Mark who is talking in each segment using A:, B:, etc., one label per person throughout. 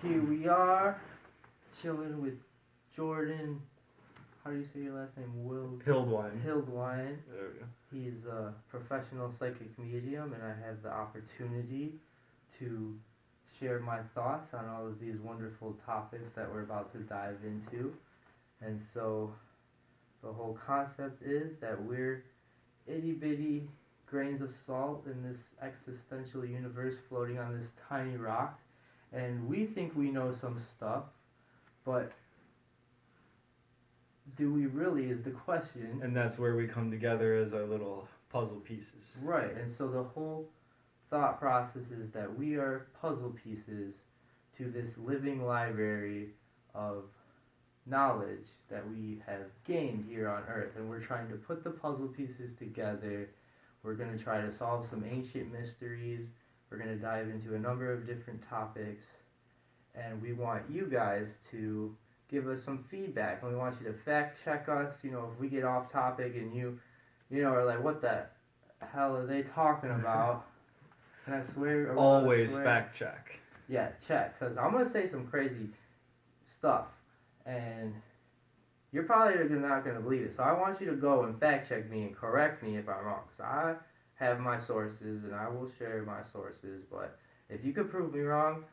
A: Here we are, chilling with Jordan. How do you say your last name?
B: Hildwein.
A: Hildwein.
B: There we go.
A: He's a professional psychic medium, and I have the opportunity to share my thoughts on all of these wonderful topics that we're about to dive into. And so, the whole concept is that we're itty bitty grains of salt in this existential universe floating on this tiny rock. And we think we know some stuff, but do we really is the question.
B: And that's where we come together as our little puzzle pieces.
A: Right, and so the whole thought process is that we are puzzle pieces to this living library of knowledge that we have gained here on Earth, and we're trying to put the puzzle pieces together. We're going to try to solve some ancient mysteries. We're going to dive into a number of different topics, and we want you guys to give us some feedback, and we want you to fact check us. You know, if we get off topic and you know, are like, what the hell are they talking about? And I swear,
B: Always fact check.
A: Yeah, check, because I'm going to say some crazy stuff, and you're probably not going to believe it. So I want you to go and fact check me and correct me if I'm wrong, because I have my sources, and I will share my sources, but if you could prove me wrong,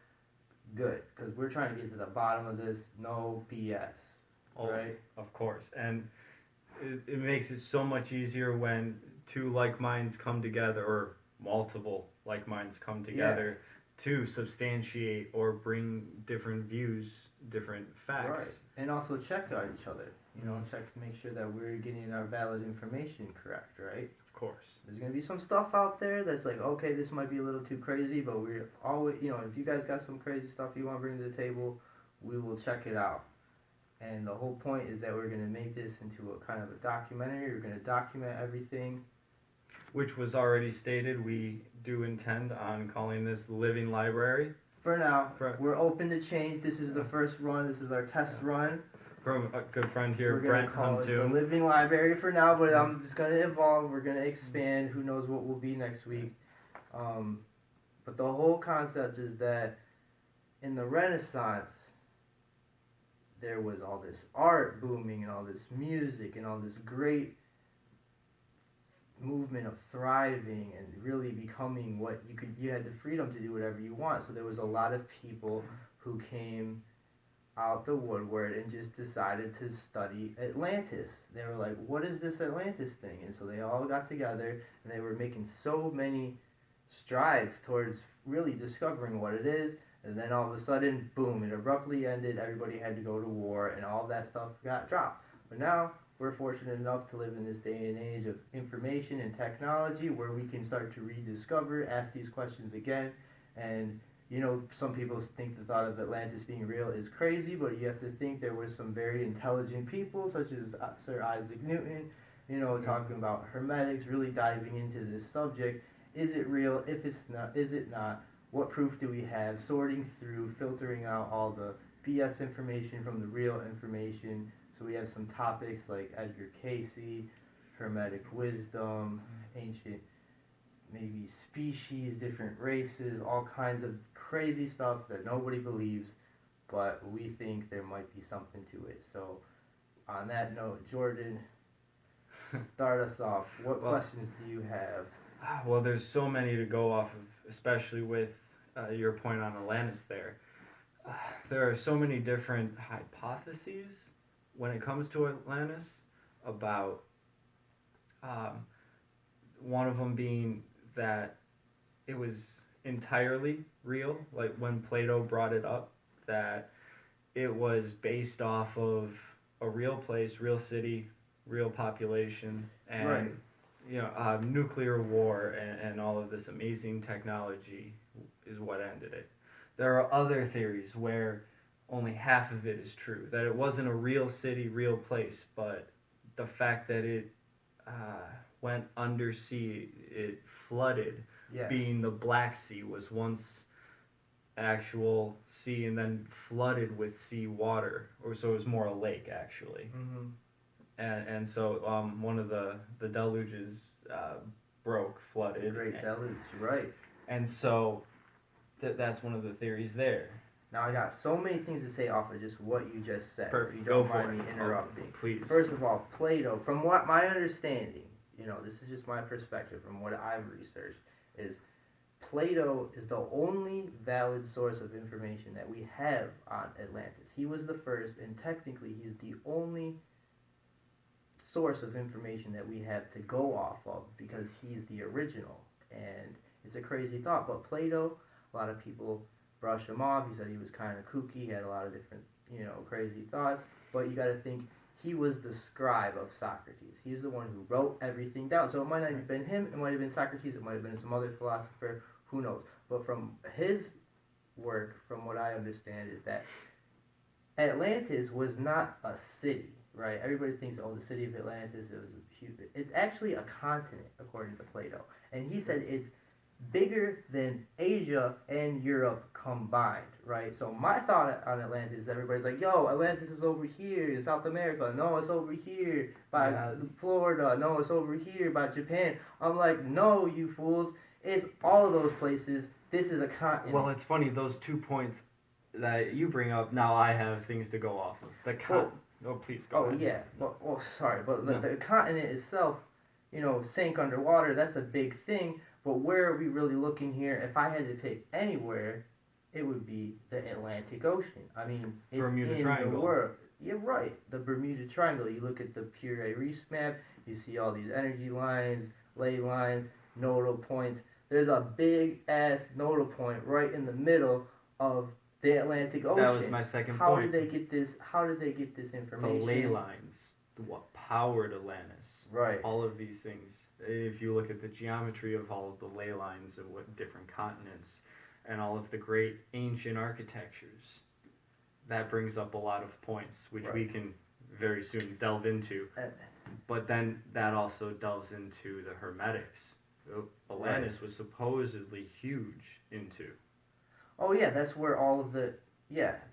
A: good, because we're trying to get to the bottom of this, no BS, right?
B: Of course, and it makes it so much easier when two like minds come together, or multiple like minds come together to substantiate or bring different views, different facts.
A: Right, and also check on each other. You know, check to make sure that we're getting our valid information correct, right?
B: Of course.
A: There's gonna be some stuff out there that's like, okay, this might be a little too crazy, but we're always, you know, if you guys got some crazy stuff you want to bring to the table, we will check it out. And the whole point is that we're gonna make this into a kind of a documentary. We're gonna document everything.
B: Which was already stated, we do intend on calling this the Living Library.
A: For now, we're open to change. This is the first run. This is our test run.
B: From a good friend here,
A: we're
B: Brent,
A: call
B: Huntoon.
A: it the Living Library for now, but I'm just gonna evolve. We're gonna expand. Who knows what will be next week? But the whole concept is that in the Renaissance, there was all this art booming and all this music and all this great movement of thriving and really becoming what you had the freedom to do whatever you want. So there was a lot of people who came out the woodwork and just decided to study Atlantis. They were like, what is this Atlantis thing? And so they all got together and they were making so many strides towards really discovering what it is. And then all of a sudden, boom, it abruptly ended. Everybody had to go to war and all that stuff got dropped. But now we're fortunate enough to live in this day and age of information and technology where we can start to rediscover, ask these questions again. And you know, some people think the thought of Atlantis being real is crazy, but you have to think there were some very intelligent people, such as Sir Isaac Newton, you know, talking about Hermetics, really diving into this subject. Is it real? If it's not, is it not? What proof do we have? Sorting through, filtering out all the BS information from the real information. So we have some topics like Edgar Cayce, Hermetic wisdom, ancient maybe species, different races, all kinds of crazy stuff that nobody believes, but we think there might be something to it. So on that note, Jordan, start us off. What questions do you have?
B: Well, there's so many to go off of, especially with your point on Atlantis there. There are so many different hypotheses when it comes to Atlantis about one of them being that it was entirely real, like when Plato brought it up, that it was based off of a real place, real city, real population, and
A: right.
B: You know, nuclear war and all of this amazing technology is what ended it. There are other theories where only half of it is true, that it wasn't a real city, real place, but the fact that it went undersea, it flooded, being the Black Sea was once actual sea and then flooded with sea water, or so it was more a lake actually.
A: Mm-hmm.
B: And so one of the deluges broke, flooded.
A: Great deluge, right.
B: And so that's one of the theories there.
A: Now I got so many things to say off of just what you just said.
B: Perfect.
A: If you
B: Go
A: don't
B: for
A: mind
B: it.
A: me interrupting.
B: Please.
A: First of all, Plato, from what my understanding, this is just my perspective from what I've researched, is Plato is the only valid source of information that we have on Atlantis. He was the first, and technically he's the only source of information that we have to go off of because he's the original. And it's a crazy thought, but Plato, a lot of people brush him off. He said he was kind of kooky, he had a lot of different, crazy thoughts. But you got to think he was the scribe of Socrates. He's the one who wrote everything down. So it might not have been him, it might have been Socrates, it might have been some other philosopher, who knows. But from his work, from what I understand, is that Atlantis was not a city, right? Everybody thinks, oh, the city of Atlantis, it was huge. It's actually a continent, according to Plato. And he said it's bigger than Asia and Europe combined, right? So my thought on Atlantis is everybody's like, yo, Atlantis is over here in South America. No, it's over here by Florida. No, it's over here by Japan. I'm like, no, you fools. It's all of those places. This is a continent.
B: Well, it's funny, those 2 points that you bring up, now I have things to go off of. Please go ahead.
A: Oh, yeah. Sorry. But the continent itself, sank underwater. That's a big thing. But where are we really looking here? If I had to pick anywhere, it would be the Atlantic Ocean. I mean, it's
B: Bermuda
A: in
B: Triangle.
A: the world. You're right. The Bermuda Triangle. You look at the Pure Reefs map, you see all these energy lines, ley lines, nodal points. There's a big ass nodal point right in the middle of the Atlantic Ocean.
B: That was my second point.
A: How did they get this information?
B: The ley lines, what powered Atlantis.
A: Right.
B: All of these things. If you look at the geometry of all of the ley lines of what different continents and all of the great ancient architectures, that brings up a lot of points, which we can very soon delve into. But then that also delves into the Hermetics. Atlantis was supposedly huge into.
A: Oh yeah, that's where all of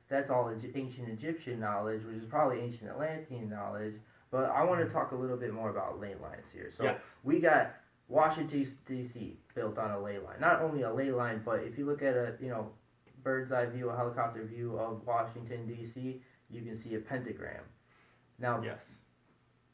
A: that's all ancient Egyptian knowledge, which is probably ancient Atlantean knowledge. But I want to talk a little bit more about ley lines here. So we got Washington D.C. built on a ley line. Not only a ley line, but if you look at a bird's eye view, a helicopter view of Washington D.C., you can see a pentagram. Now,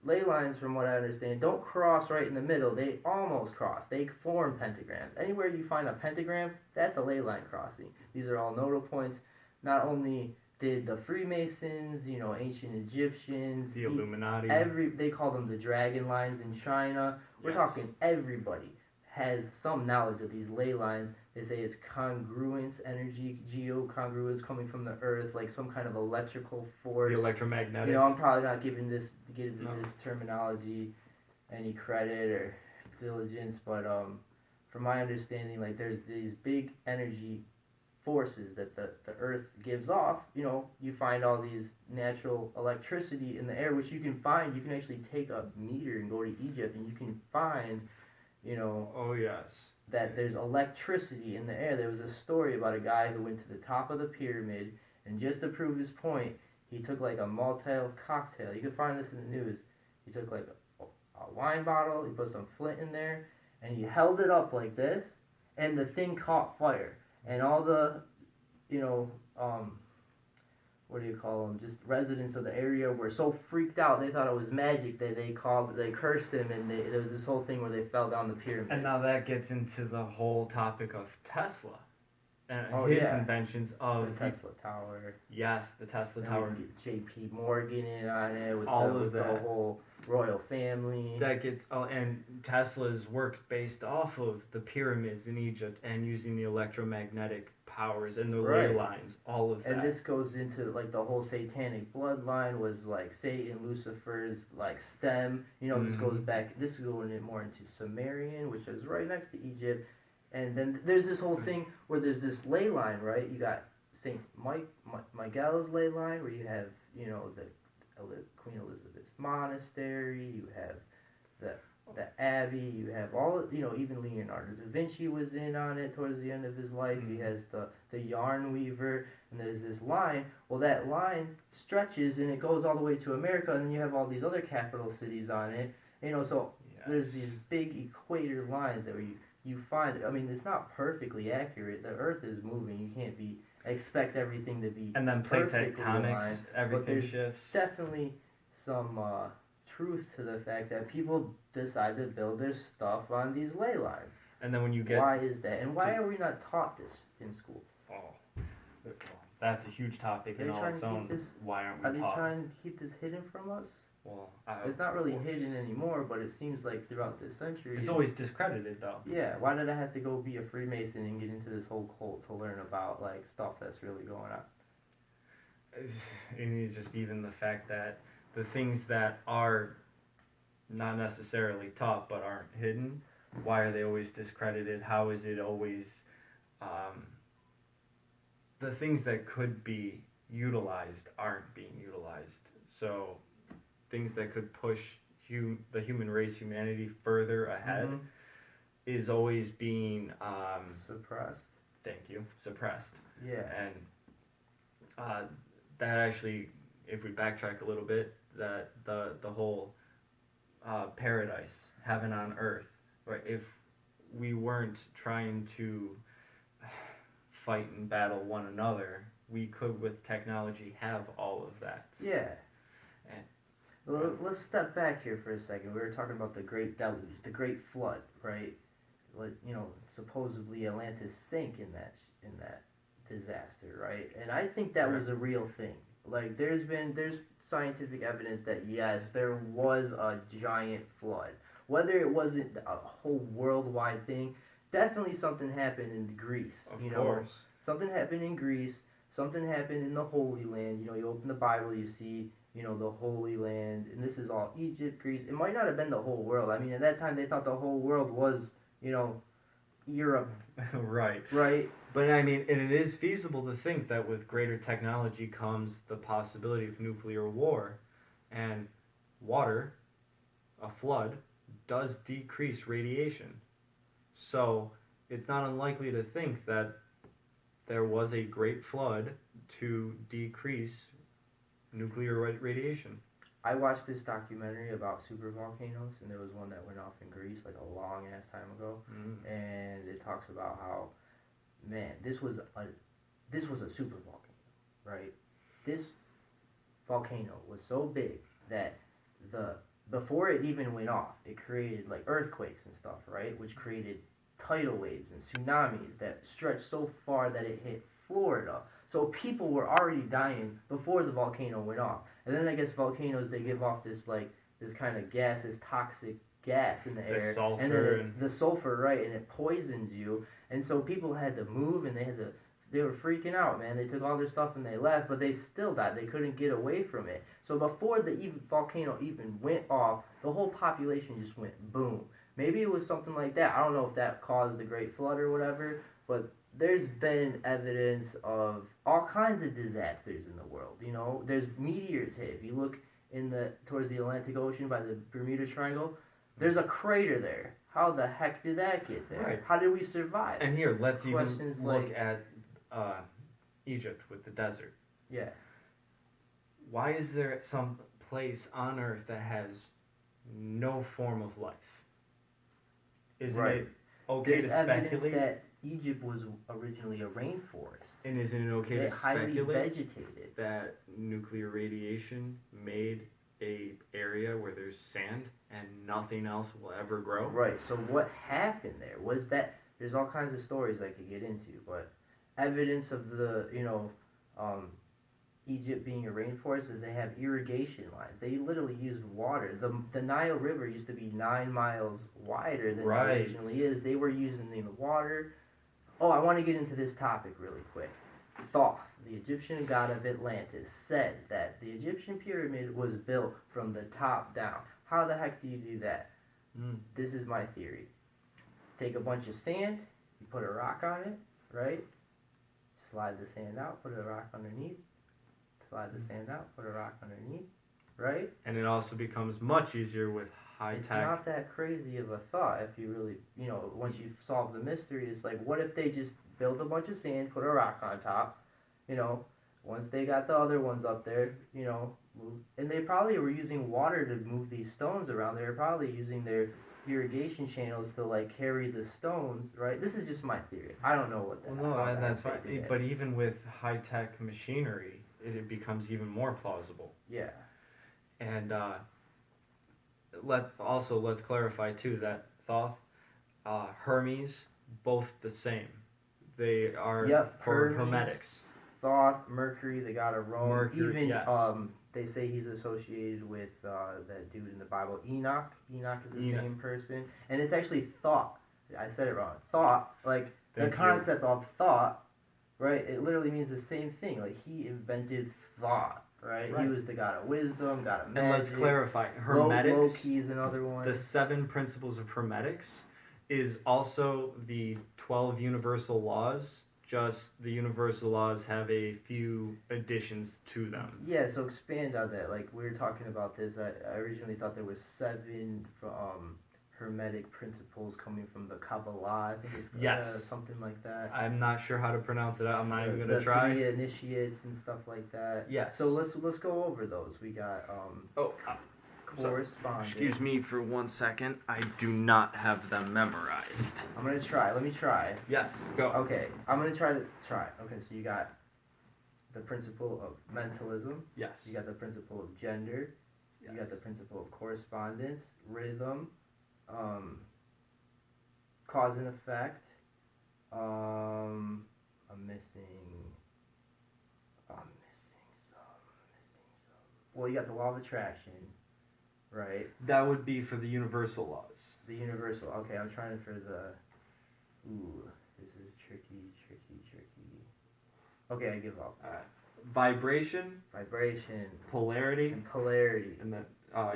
A: ley lines, from what I understand, don't cross right in the middle. They almost cross. They form pentagrams. Anywhere you find a pentagram, that's a ley line crossing. These are all nodal points. Not only did the Freemasons, ancient Egyptians,
B: the Illuminati,
A: they call them the dragon lines in China. We're talking everybody has some knowledge of these ley lines. They say it's congruence energy, geocongruence coming from the earth, like some kind of electrical force.
B: The electromagnetic.
A: I'm probably not giving this terminology any credit or diligence, but from my understanding, like there's these big energy forces that the earth gives off. You find all these natural electricity in the air, which you can find. You can actually take a meter and go to Egypt and you can find that there's electricity in the air. There was a story about a guy who went to the top of the pyramid, and just to prove his point, he took like a Molotov cocktail. You can find this in the news. He took like a wine bottle, he put some flint in there, and he held it up like this, and the thing caught fire. And all the, what do you call them? Just residents of the area were so freaked out, they thought it was magic that they cursed him, and there was this whole thing where they fell down the pyramid.
B: And now that gets into the whole topic of Tesla and his inventions of
A: the Tesla Tower.
B: Yes, the Tesla Tower.
A: We get J.P. Morgan in on it with the whole royal family.
B: That gets and Tesla's works based off of the pyramids in Egypt and using the electromagnetic powers and the ley lines, all of that.
A: And this goes into like the whole satanic bloodline was like Satan, Lucifer's like stem. This goes back. This is going more into Sumerian, which is right next to Egypt. And then there's this whole thing where there's this ley line, right? You got Saint Miguel's ley line, where you have the Queen Elizabeth's monastery. You have the abbey. You have all even Leonardo da Vinci was in on it towards the end of his life. He has the yarn weaver, and there's this line. Well, that line stretches and it goes all the way to America, and then you have all these other capital cities on it. So there's these big equator lines that you find. I mean, it's not perfectly accurate. The Earth is moving. You can't be. expect everything to be
B: And then plate
A: perfectly
B: tectonics,
A: aligned,
B: everything
A: there's
B: shifts.
A: definitely some truth to the fact that people decide to build their stuff on these ley lines.
B: And then when you get
A: Why is that? And why are we not taught this in school?
B: oh, that's a huge topic
A: Are
B: in
A: they
B: all
A: trying
B: its
A: to keep
B: own.
A: this?
B: Why aren't
A: Are
B: we
A: they
B: taught?
A: trying to keep this hidden from us?
B: Well,
A: It's not really
B: course.
A: hidden anymore, but it seems like throughout the centuries.
B: It's always discredited, though.
A: Yeah, why did I have to go be a Freemason and get into this whole cult to learn about like stuff that's really going on?
B: And it's just even the fact that the things that are not necessarily taught but aren't hidden, why are they always discredited? How is it always um, the things that could be utilized aren't being utilized? So things that could push the human race, humanity further ahead,
A: Mhm.
B: is always being
A: Suppressed.
B: thank you, suppressed.
A: Yeah.
B: And uh, that actually, if we backtrack a little bit, that the whole paradise, heaven on earth, right? If we weren't trying to fight and battle one another, we could, with technology, have all of that.
A: Yeah.
B: And,
A: Let's step back here for a second. We were talking about the Great Deluge, the Great Flood, right? Like, supposedly Atlantis sank in that disaster, right? And I think that was a real thing. Like, there's scientific evidence that yes, there was a giant flood. Whether it wasn't a whole worldwide thing, definitely something happened in Greece.
B: Of course.
A: Something happened in Greece. Something happened in the Holy Land. You open the Bible, you see, the Holy Land, and this is all Egypt, Greece. It might not have been the whole world. I mean, at that time they thought the whole world was, Europe.
B: Right.
A: Right.
B: But I mean, and it is feasible to think that with greater technology comes the possibility of nuclear war, and water, a flood, does decrease radiation. So it's not unlikely to think that there was a great flood to decrease nuclear radiation.
A: I watched this documentary about super volcanoes, and there was one that went off in Greece like a long ass time ago, and it talks about how, man, this was a super volcano, right? This volcano was so big that before it even went off, it created like earthquakes and stuff, right? Which created tidal waves and tsunamis that stretched so far that it hit Florida. So people were already dying before the volcano went off. And then I guess volcanoes, they give off this kind of gas, this toxic gas in the air,
B: sulfur
A: and then the sulfur, right, and it poisons you. And so people had to move, and they were freaking out, man. They took all their stuff and they left, but they still died. They couldn't get away from it. So before the volcano even went off, the whole population just went boom. Maybe it was something like that. I don't know if that caused the Great Flood or whatever, but there's been evidence of all kinds of disasters in the world. There's meteors hit. If you look towards the Atlantic Ocean by the Bermuda Triangle, there's a crater there. How the heck did that get there?
B: Right.
A: How did we survive?
B: And here, let's
A: Questions
B: even look at Egypt with the desert.
A: Yeah.
B: Why is there some place on Earth that has no form of life? Isn't it okay
A: There's
B: to
A: evidence
B: speculate
A: that Egypt was originally a rainforest.
B: And isn't it okay to
A: highly
B: speculate
A: vegetated.
B: that nuclear radiation made a area where there's sand and nothing else will ever grow?
A: Right. So what happened there was that there's all kinds of stories I could get into, but evidence of the Egypt being a rainforest is they have irrigation lines. They literally used water. The Nile River used to be 9 miles wider than it originally is. They were using the water. Oh, I want to get into this topic really quick. Thoth, the Egyptian god of Atlantis, said that the Egyptian pyramid was built from the top down. How the heck do you do that? This is my theory. Take a bunch of sand, you put a rock on it, right? Slide the sand out, put a rock underneath. Slide the sand out, put a rock underneath, right?
B: And it also becomes much easier with high
A: It's
B: tech.
A: not that crazy of a thought if you really, once you solve the mystery. It's like, what if they just build a bunch of sand, put a rock on top, once they got the other ones up there, move. And they probably were using water to move these stones around. They were probably using their irrigation channels to like carry the stones, right? This is just my theory. I don't know what that.
B: Well, no,
A: how
B: and
A: that
B: that's
A: they
B: fine.
A: did it.
B: But even with high tech machinery, it becomes even more plausible.
A: Yeah.
B: And let's clarify too that Thoth, Hermes, both the same. They are
A: Yep.
B: for
A: Hermes,
B: Hermetics.
A: Thoth, Mercury, the god of Rome.
B: Mercury,
A: Even
B: yes.
A: they say he's associated with that dude in the Bible, Enoch. Enoch is the same person, and it's actually thought. I said it wrong. Thought, like the concept of thought, right? It literally means the same thing. Like he invented thought, right? He was the god of wisdom, god of magic.
B: And let's clarify, Hermetics.
A: Loki is another one.
B: The 7 principles of Hermetics is also the 12 universal laws. Just the universal laws have a few additions to them.
A: Yeah, so expand on that. Like we were talking about this. I originally thought there was 7 Hermetic principles coming from the Kabbalah. I think it's something like that.
B: I'm not sure how to pronounce it. I'm not even gonna
A: the
B: try.
A: 3 initiates and stuff like that.
B: Yes.
A: So let's go over those. We got correspondence.
B: Excuse me for 1 second. I do not have them memorized.
A: I'm gonna try. Let me try.
B: Yes, go.
A: Okay, I'm gonna try. Okay, so you got the principle of mentalism.
B: Yes.
A: You got the principle of gender.
B: Yes.
A: You got the principle of correspondence, rhythm, cause and effect. I'm missing some. Well, you got the law of attraction, right?
B: That would be for the universal laws.
A: The universal. Okay, I'm trying for the. Ooh, this is tricky. Okay, I give up.
B: Vibration, polarity,
A: and polarity.
B: and then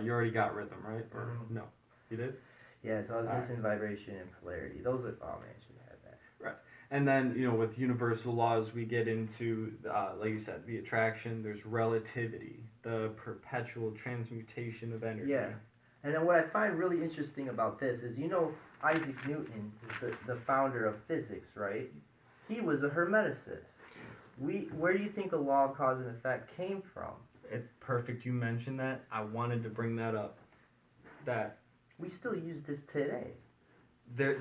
B: you already got rhythm, right? Or no? You did?
A: Yeah, so I was missing vibration and polarity. Those are. Oh man, I should have that.
B: Right. And then, with universal laws, we get into, like you said, the attraction, there's relativity, the perpetual transmutation of energy.
A: Yeah. And then what I find really interesting about this is, Isaac Newton is the founder of physics, right? He was a Hermeticist. Where do you think the law of cause and effect came from?
B: It's perfect you mentioned that. I wanted to bring that up. That
A: we still use this today.
B: The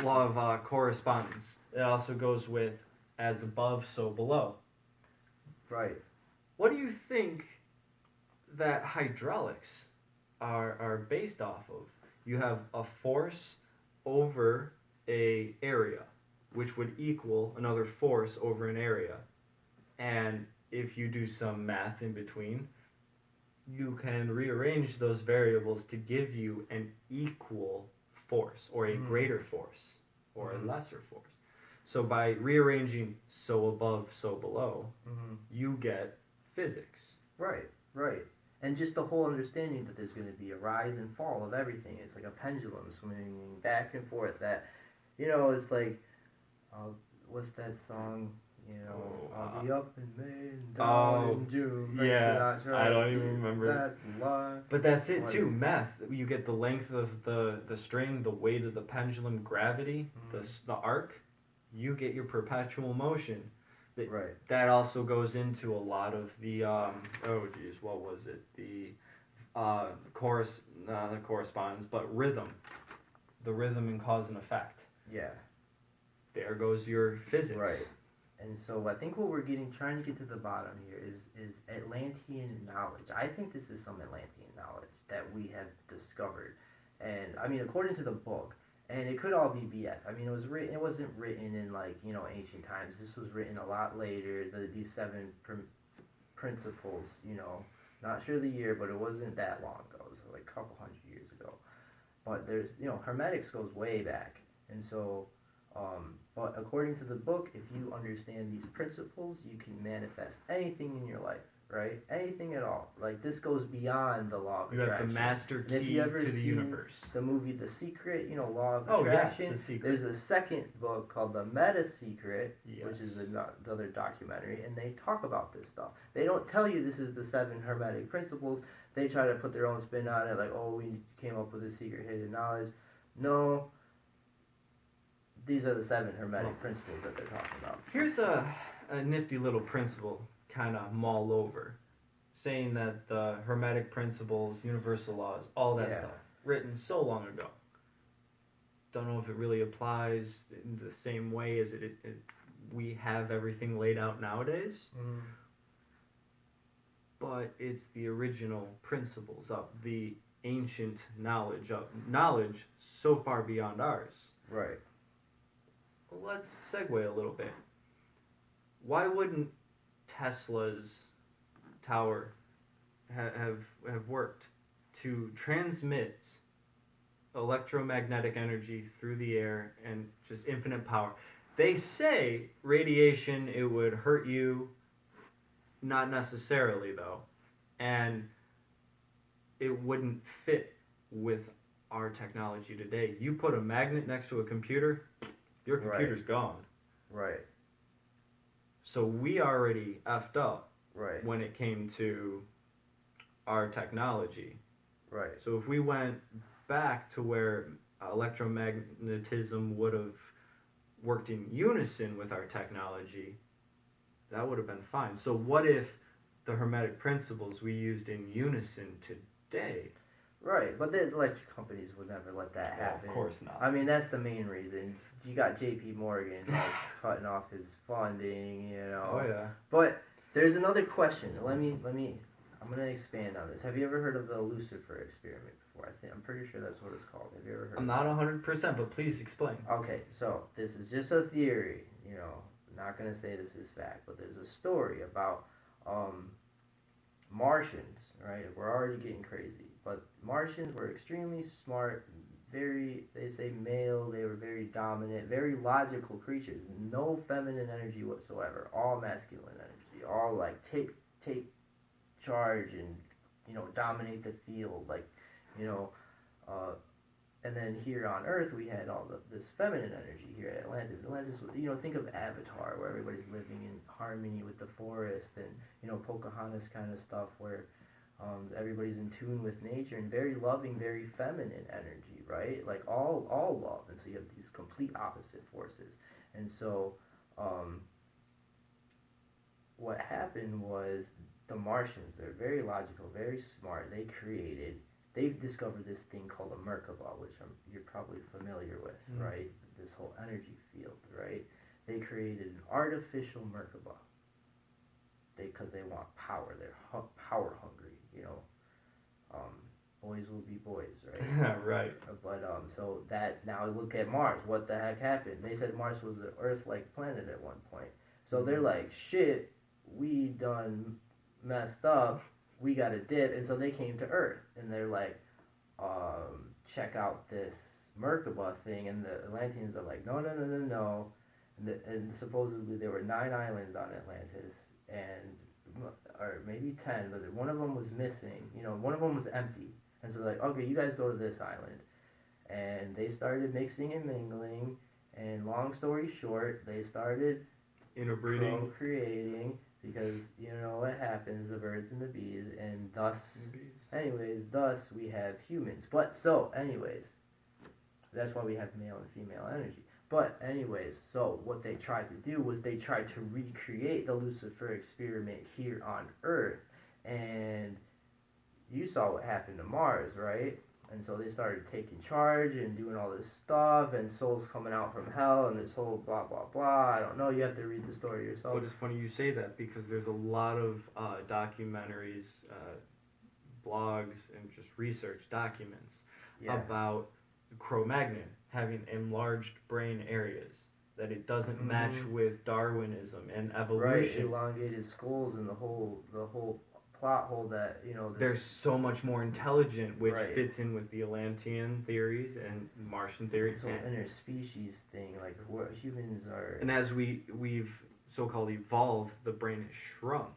B: law of correspondence. It also goes with as above, so below.
A: Right.
B: What do you think that hydraulics are based off of? You have a force over a area, which would equal another force over an area. And if you do some math in between, you can rearrange those variables to give you an equal force or a greater force or a lesser force. So by rearranging so above, so below, you get physics.
A: Right. And just the whole understanding that there's going to be a rise and fall of everything. It's like a pendulum swinging back and forth. That, it's like, what's that song? I'll be up in May and down in June.
B: Yeah, I don't even remember.
A: That's life.
B: But that's it too. Math. You get the length of the string, the weight of the pendulum, gravity, the arc. You get your perpetual motion. That also goes into a lot of the what was it? The the correspondence, but rhythm. The rhythm and cause and effect.
A: Yeah.
B: There goes your physics.
A: Right. And so I think what we're trying to get to the bottom here is Atlantean knowledge. I think this is some Atlantean knowledge that we have discovered. And I mean, according to the book, and it could all be BS. I mean, it wasn't written in ancient times. This was written a lot later. These 7 principles, not sure the year, but it wasn't that long ago. It was like a couple hundred years ago. But there's, Hermetics goes way back. And so, but according to the book, if you understand these principles, you can manifest anything in your life, right? Anything at all. Like, this goes beyond the law of attraction.
B: You have the master key
A: if you ever
B: to the universe.
A: The movie The Secret, law of attraction.
B: Yes, The Secret.
A: There's a second book called The Meta Secret, which is the other documentary, and they talk about this stuff. They don't tell you this is the 7 Hermetic principles. They try to put their own spin on it, like, we came up with a secret hidden knowledge. No. These are the 7 Hermetic principles that they're talking about.
B: Here's a nifty little principle, kind of mull over, saying that the Hermetic principles, universal laws, all that stuff, written so long ago. don't know if it really applies in the same way as we have everything laid out nowadays.
A: Mm.
B: But it's the original principles of the ancient knowledge so far beyond ours.
A: Right.
B: Well, let's segue a little bit. Why wouldn't Tesla's tower have worked to transmit electromagnetic energy through the air and just infinite power? They say radiation, it would hurt you. Not necessarily, though. And it wouldn't fit with our technology today. You put a magnet next to a computer, your computer's gone.
A: Right.
B: So we already effed up
A: Right.
B: when it came to our technology.
A: Right.
B: So if we went back to where electromagnetism would have worked in unison with our technology, that would have been fine. So what if the Hermetic principles we used in unison today?
A: Right, but the electric companies would never let that happen.
B: Of course not.
A: I mean, that's the main reason. You got J.P. Morgan like cutting off his funding, you know.
B: Oh yeah.
A: But there's another question. I'm gonna expand on this. Have you ever heard of the Lucifer experiment before? I'm pretty sure that's what it's called. Have you ever heard?
B: I'm not 100%, but please explain.
A: Okay, so this is just a theory. You know, I'm not gonna say this is fact, but there's a story about Martians. Right, we're already getting crazy, but Martians were extremely smart, very, they say male, they were very dominant, very logical creatures, no feminine energy whatsoever, all masculine energy, all like take charge and, you know, dominate the field, like, you know, and then here on Earth we had all this feminine energy here at Atlantis. Atlantis was, you know, think of Avatar, where everybody's living in harmony with the forest, and, you know, Pocahontas kind of stuff, where everybody's in tune with nature and very loving, very feminine energy, right? Like all love, and so you have these complete opposite forces. And so, what happened was the Martians, they're very logical, very smart. They've discovered this thing called a Merkaba, which you're probably familiar with, right? This whole energy field, right? They created an artificial Merkaba. Because they want power, they're power hungry, you know. Boys will be boys, right?
B: Right.
A: But so that, now look at Mars. What the heck happened? They said Mars was an Earth-like planet at one point. So they're like, shit, we done messed up. We got to dip, and so they came to Earth, and they're like, check out this Merkaba thing, and the Atlanteans are like, no. And supposedly there were 9 islands on Atlantis, or maybe 10, but one of them was missing. You know, one of them was empty. And so like, okay, you guys go to this island. And they started mixing and mingling, and long story short, they started
B: interbreeding,
A: procreating, because you know what happens, the birds and the bees, and thus we have humans. But so anyways, that's why we have male and female energy. But anyways, so what they tried to do was they tried to recreate the Lucifer experiment here on Earth, and you saw what happened to Mars, right? And so they started taking charge and doing all this stuff, and souls coming out from hell, and this whole blah blah blah. I don't know. You have to read the story yourself.
B: But it's funny you say that, because there's a lot of documentaries, blogs, and just research documents about Cro-Magnon having enlarged brain areas, that it doesn't match with Darwinism and evolution.
A: Right, elongated skulls, and the whole plot hole that, you know,
B: they're so much more intelligent, which fits in with the Atlantean theories and Martian theories.
A: So interspecies thing, like what humans are.
B: And as we've so-called evolved, the brain has shrunk,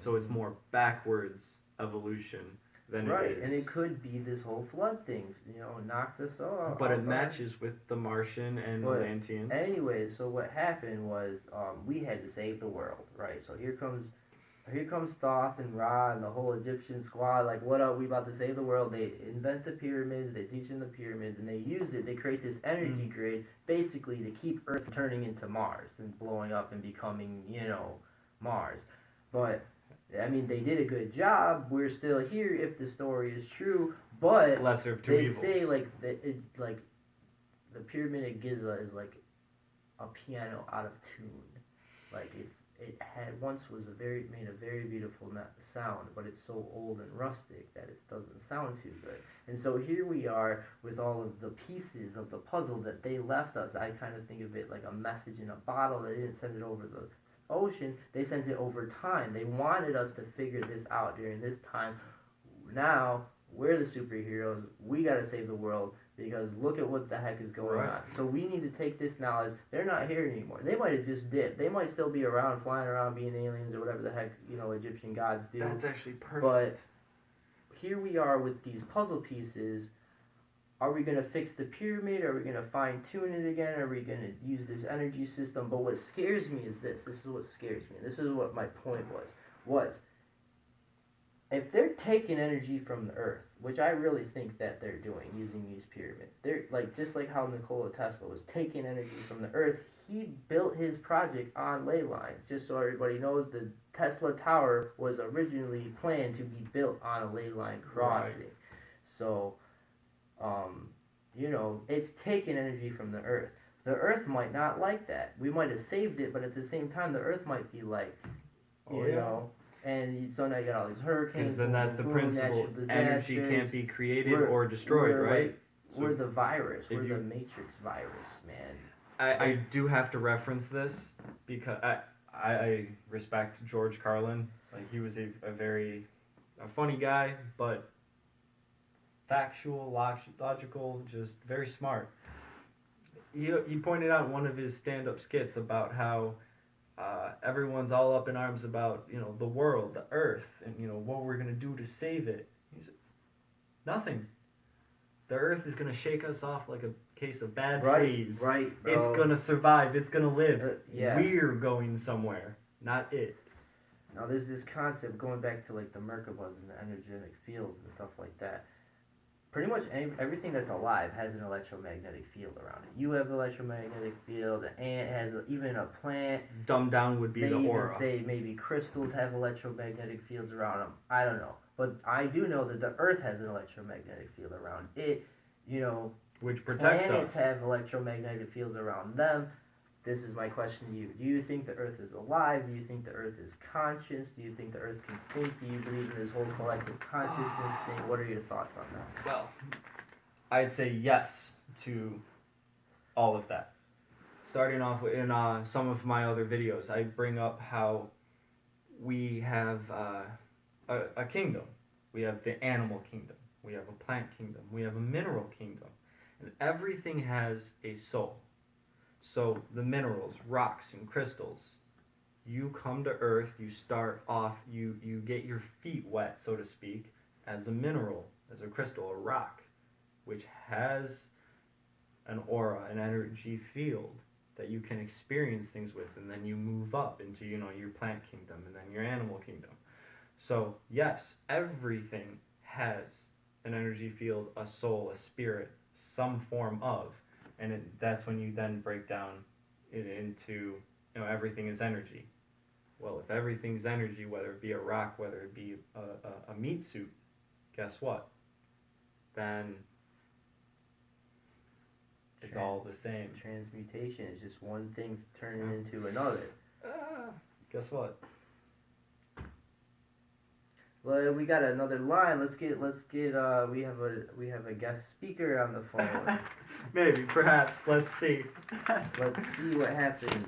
B: so it's more backwards evolution than it is.
A: Right, and it could be this whole flood thing, you know, knocked us off.
B: But it matches with the Martian and Atlantean.
A: Anyways, so what happened was we had to save the world, right? So here comes Thoth and Ra and the whole Egyptian squad, like, what up, we about to save the world. They invent the pyramids, they teach them the pyramids, and they use it, they create this energy grid, basically to keep Earth from turning into Mars and blowing up and becoming, you know, Mars. But, I mean, they did a good job, we're still here if the story is true, but
B: lesser of two
A: they
B: evils.
A: say, like, the pyramid at Giza is like a piano out of tune. Like it had once was made a very beautiful sound, but it's so old and rustic that it doesn't sound too good. And so here we are with all of the pieces of the puzzle that they left us. I kind of think of it like a message in a bottle. They didn't send it over the ocean, they sent it over time. They wanted us to figure this out during this time. Now we're the superheroes. We got to save the world because look at what the heck is going on. So we need to take this knowledge. They're not here anymore. They might have just dipped. They might still be around, flying around, being aliens or whatever the heck, Egyptian gods do.
B: That's actually perfect.
A: But here we are with these puzzle pieces. Are we going to fix the pyramid? Are we going to fine tune it again? Are we going to use this energy system? But what scares me is this. This is what scares me. This is what my point was if they're taking energy from the earth, which I really think that they're doing using these pyramids, they're like just like how Nikola Tesla was taking energy from the earth. He built his project on ley lines. Just so everybody knows, the Tesla Tower was originally planned to be built on a ley line crossing. Right. So, it's taking energy from the earth. The earth might not like that. We might have saved it, but at the same time, the earth might be like, you know. And so now you got all these hurricanes.
B: Because then that's the principle. Energy can't be created or destroyed, right?
A: We're the virus. We're the Matrix virus, man.
B: I do have to reference this because I respect George Carlin. Like, he was a funny guy, but factual, logical, just very smart. He pointed out in one of his stand-up skits about how everyone's all up in arms about, the world, the earth, and, what we're going to do to save it. He said, nothing. The earth is going to shake us off like a case of bad fleas.
A: Right, bro.
B: It's going to survive. It's going to live.
A: Yeah.
B: We're going somewhere, not it.
A: Now, there's this concept going back to, like, the Merkabahs and the energetic fields and stuff like that. Pretty much everything that's alive has an electromagnetic field around it. You have an electromagnetic field, an ant has, even a plant.
B: Dumbed down would be the aura.
A: They even say maybe crystals have electromagnetic fields around them. I don't know. But I do know that the earth has an electromagnetic field around it.
B: Which protects
A: planets
B: us.
A: have electromagnetic fields around them. This is my question to you. Do you think the earth is alive? Do you think the earth is conscious? Do you think the earth can think? Do you believe in this whole collective consciousness thing? What are your thoughts on that?
B: Well, I'd say yes to all of that. Starting off in some of my other videos, I bring up how we have a kingdom. We have the animal kingdom. We have a plant kingdom. We have a mineral kingdom. And everything has a soul. So the minerals, rocks, and crystals, you come to Earth, you start off, you get your feet wet, so to speak, as a mineral, as a crystal, a rock, which has an aura, an energy field that you can experience things with, and then you move up into, your plant kingdom, and then your animal kingdom. So, yes, everything has an energy field, a soul, a spirit, some form of. And that's when you then break down it into, everything is energy. Well, if everything's energy, whether it be a rock, whether it be a meat suit, guess what? Then it's all the same.
A: Transmutation is just one thing turning into another.
B: Guess what?
A: Well, we got another line. Let's get. We have a guest speaker on the phone.
B: Maybe, perhaps. Let's see.
A: Let's see what happens.